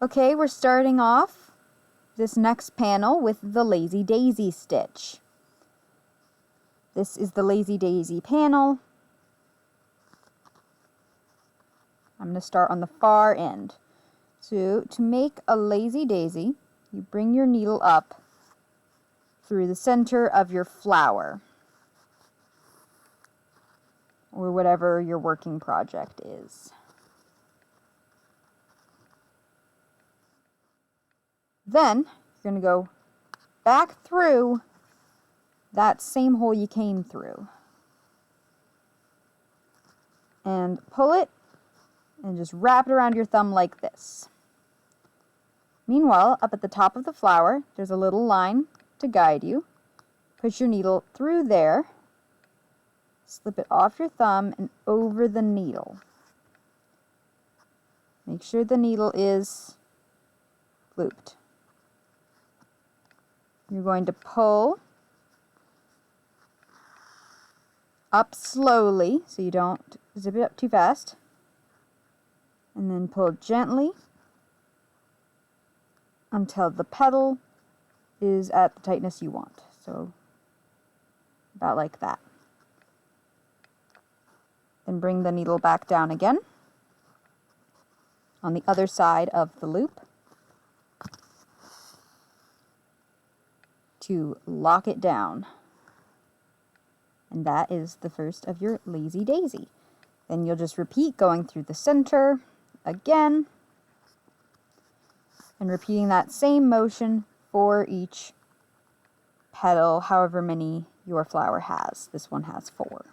Okay, we're starting off this next panel with the Lazy Daisy stitch. This is the Lazy Daisy panel. I'm going to start on the far end. So to make a Lazy Daisy, you bring your needle up through the center of your flower, or whatever your working project is. Then you're going to go back through that same hole you came through and pull it and just wrap it around your thumb like this. Meanwhile, up at the top of the flower, there's a little line to guide you. Push your needle through there, slip it off your thumb and over the needle. Make sure the needle is looped. You're going to pull up slowly so you don't zip it up too fast, and then pull gently until the petal is at the tightness you want. So about like that. Then bring the needle back down again on the other side of the loop to lock it down. And that is the first of your Lazy Daisy. Then you'll just repeat going through the center again and repeating that same motion for each petal, however many your flower has. This one has 4.